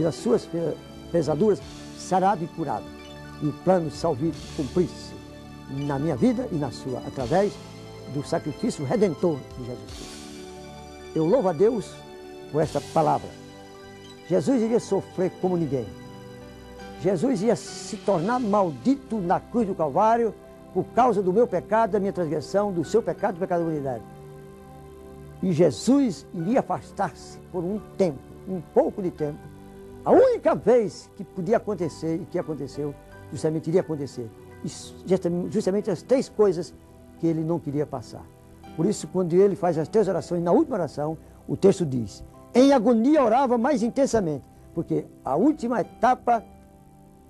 pelas suas pesaduras, sarado e curado. E o plano salvífico cumprir-se na minha vida e na sua, através do sacrifício redentor de Jesus Cristo. Eu louvo a Deus por esta palavra. Jesus iria sofrer como ninguém. Jesus ia se tornar maldito na cruz do Calvário por causa do meu pecado, da minha transgressão, do seu pecado, do pecado da humanidade. E Jesus iria afastar-se por um tempo, um pouco de tempo. A única vez que podia acontecer e que aconteceu, justamente iria acontecer. E justamente as três coisas que ele não queria passar. Por isso, quando ele faz as três orações, na última oração, o texto diz: em agonia orava mais intensamente, porque a última etapa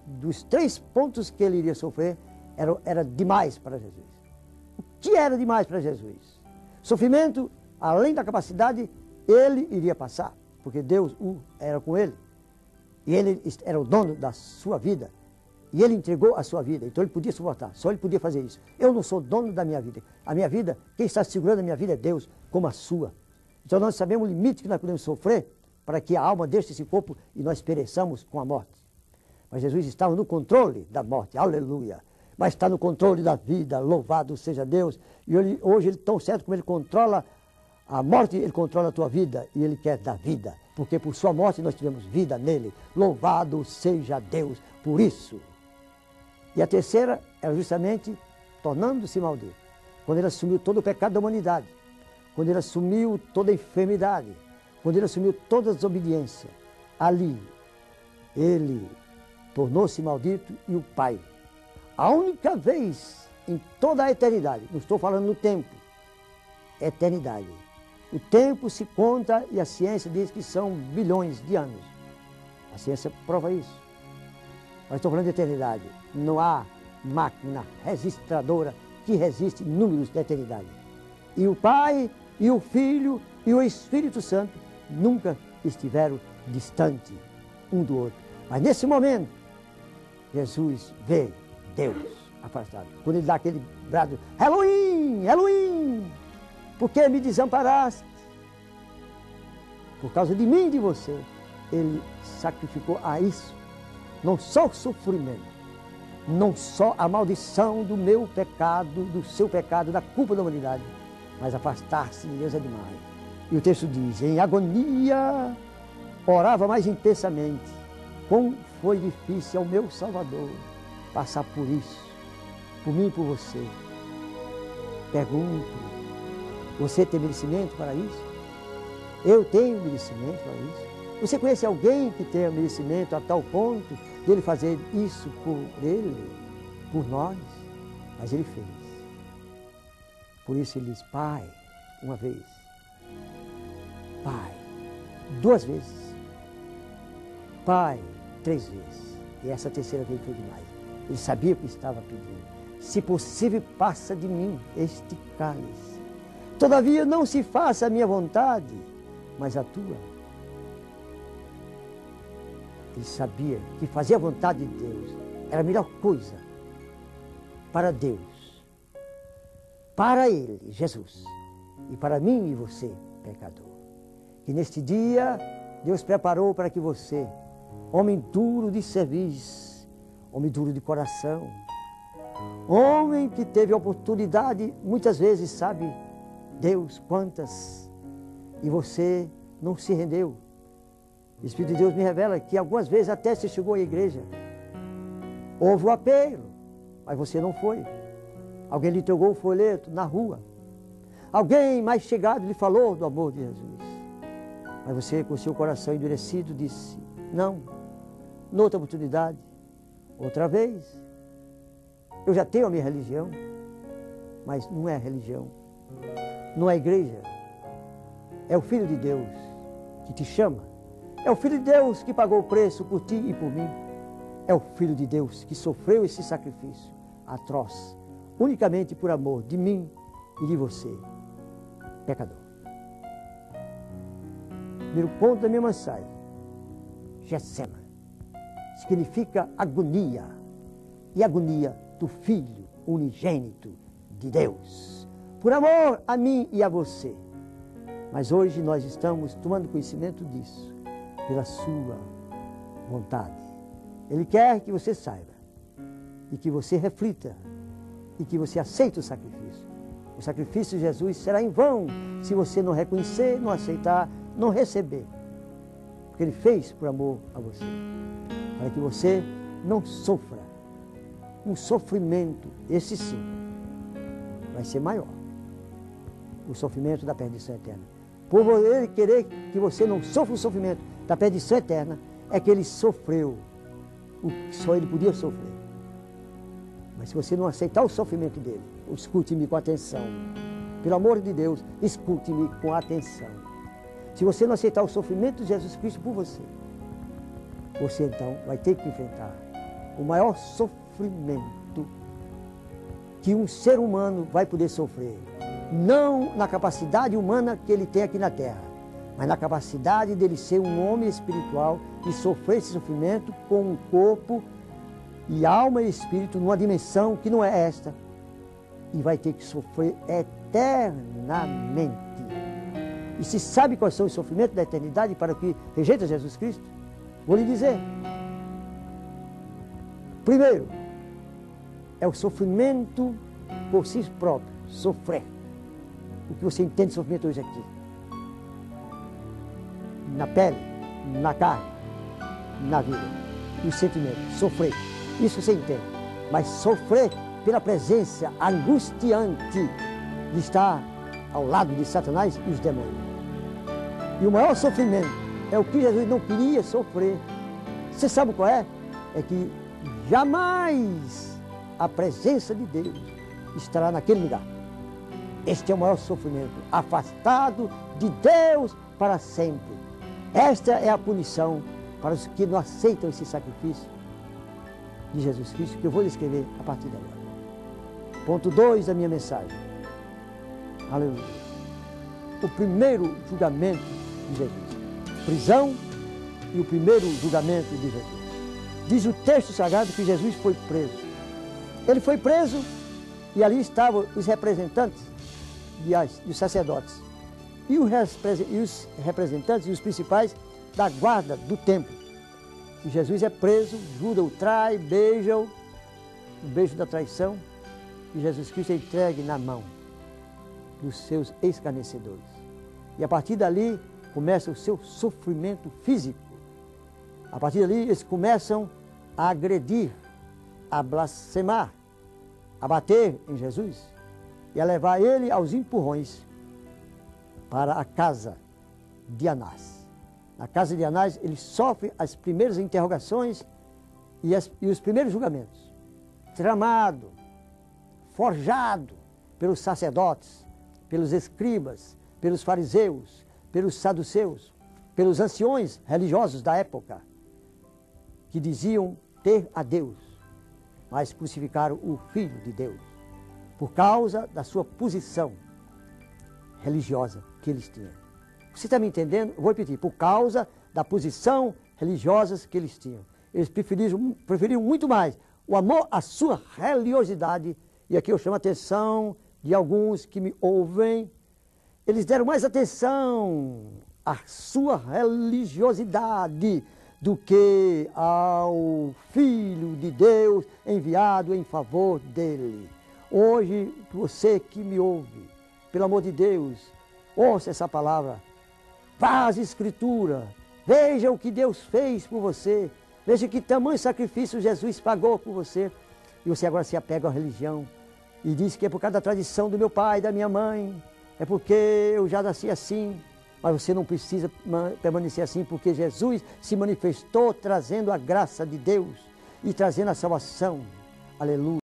dos três pontos que ele iria sofrer era demais para Jesus. O que era demais para Jesus? Sofrimento, além da capacidade, ele iria passar, porque Deus era com ele. E ele era o dono da sua vida. E ele entregou a sua vida, então ele podia suportar, só ele podia fazer isso. Eu não sou dono da minha vida. A minha vida, quem está segurando a minha vida é Deus, como a sua. Então nós sabemos o limite que nós podemos sofrer para que a alma deixe esse corpo e nós pereçamos com a morte. Mas Jesus estava no controle da morte, aleluia. Mas está no controle da vida, louvado seja Deus. E hoje ele, tão certo como ele controla a morte, ele controla a tua vida e ele quer dar vida. Porque por sua morte nós tivemos vida nele. Louvado seja Deus por isso. E a terceira era justamente tornando-se maldito. Quando ele assumiu todo o pecado da humanidade. Quando ele assumiu toda a enfermidade. Quando ele assumiu toda a desobediência. Ali, ele tornou-se maldito e o Pai. A única vez em toda a eternidade, não estou falando no tempo, eternidade. O tempo se conta e a ciência diz que são bilhões de anos. A ciência prova isso. Mas estou falando de eternidade. Não há máquina registradora que resiste números da eternidade. E o Pai, e o Filho, e o Espírito Santo nunca estiveram distantes um do outro. Mas nesse momento, Jesus vê Deus afastado. Quando ele dá aquele brado, Elohim, Elohim, por que me desamparaste? Por causa de mim e de você, ele sacrificou a isso. Não só o sofrimento, não só a maldição do meu pecado, do seu pecado, da culpa da humanidade, mas afastar-se de Deus é demais. E o texto diz, em agonia, orava mais intensamente. Como foi difícil ao meu Salvador passar por isso, por mim e por você. Pergunto, você tem merecimento para isso? Eu tenho merecimento para isso? Você conhece alguém que tenha merecimento a tal ponto de ele fazer isso por ele, por nós? Mas ele fez. Por isso ele diz, Pai, uma vez. Pai, duas vezes. Pai, três vezes. E essa terceira vez foi demais. Ele sabia o que estava pedindo. Se possível, passa de mim este cálice. Todavia, não se faça a minha vontade, mas a tua. Ele sabia que fazer a vontade de Deus era a melhor coisa para Deus, para Ele, Jesus, e para mim e você, pecador. Que neste dia Deus preparou para que você, homem duro de serviço, homem duro de coração, homem que teve a oportunidade, muitas vezes, sabe, Deus, quantas, e você não se rendeu. O Espírito de Deus me revela que algumas vezes até você chegou à igreja, houve o apelo, mas você não foi. Alguém lhe entregou o folheto na rua. Alguém mais chegado lhe falou do amor de Jesus. Mas você, com seu coração endurecido, disse, não, noutra oportunidade, outra vez. Eu já tenho a minha religião, mas não é religião, não é igreja. É o Filho de Deus que te chama. É o Filho de Deus que pagou o preço por ti e por mim. É o Filho de Deus que sofreu esse sacrifício atroz, unicamente por amor de mim e de você, pecador. Primeiro ponto da minha mensagem, Getsêmani, significa agonia, e agonia do Filho unigênito de Deus, por amor a mim e a você. Mas hoje nós estamos tomando conhecimento disso, pela sua vontade. Ele quer que você saiba e que você reflita e que você aceite o sacrifício. O sacrifício de Jesus será em vão se você não reconhecer, não aceitar, não receber. Porque Ele fez por amor a você. Para que você não sofra um sofrimento, esse sim, vai ser maior. O sofrimento da perdição eterna. Por Ele querer que você não sofra o sofrimento da perdição eterna, é que Ele sofreu o que só Ele podia sofrer. Mas se você não aceitar o sofrimento dele, escute-me com atenção. Pelo amor de Deus, escute-me com atenção. Se você não aceitar o sofrimento de Jesus Cristo por você, você então vai ter que enfrentar o maior sofrimento que um ser humano vai poder sofrer. Não na capacidade humana que ele tem aqui na terra, mas na capacidade dele ser um homem espiritual e sofrer esse sofrimento com um corpo e alma e espírito numa dimensão que não é esta. E vai ter que sofrer eternamente. E se sabe quais são os sofrimentos da eternidade para que rejeita Jesus Cristo? Vou lhe dizer. Primeiro, é o sofrimento por si próprio, sofrer. O que você entende de sofrimento hoje aqui. Na pele, na carne, na vida. E o sentimento, sofrer. Isso você entende. Mas sofrer pela presença angustiante de estar ao lado de Satanás e os demônios. E o maior sofrimento é o que Jesus não queria sofrer. Você sabe qual é? É que jamais a presença de Deus estará naquele lugar. Este é o maior sofrimento, afastado de Deus para sempre. Esta é a punição para os que não aceitam esse sacrifício de Jesus Cristo, que eu vou descrever a partir de agora. Ponto 2 da minha mensagem. Aleluia. O primeiro julgamento de Jesus. Prisão e o primeiro julgamento de Jesus. Diz o texto sagrado que Jesus foi preso. Ele foi preso e ali estavam os representantes dos sacerdotes e os representantes e os principais da guarda do templo. E Jesus é preso, Judas o trai, beija-o, o beijo da traição, e Jesus Cristo é entregue na mão dos seus escarnecedores. E a partir dali começa o seu sofrimento físico. A partir dali eles começam a agredir, a blasfemar, a bater em Jesus e a levar ele aos empurrões para a casa de Anás. Na casa de Anás ele sofre as primeiras interrogações e os primeiros julgamentos. Tramado, forjado pelos sacerdotes, pelos escribas, pelos fariseus, pelos saduceus, pelos anciões religiosos da época, que diziam ter a Deus, mas crucificaram o Filho de Deus, por causa da sua posição religiosa que eles tinham. Você está me entendendo? Eu vou repetir, por causa da posição religiosa que eles tinham. Eles preferiam muito mais o amor à sua religiosidade, e aqui eu chamo a atenção de alguns que me ouvem, eles deram mais atenção à sua religiosidade do que ao Filho de Deus enviado em favor dele. Hoje, você que me ouve, pelo amor de Deus, ouça essa palavra, vá às Escrituras, veja o que Deus fez por você, veja que tamanho sacrifício Jesus pagou por você, e você agora se apega à religião, e diz que é por causa da tradição do meu pai, da minha mãe, é porque eu já nasci assim. Mas você não precisa permanecer assim, porque Jesus se manifestou trazendo a graça de Deus e trazendo a salvação. Aleluia.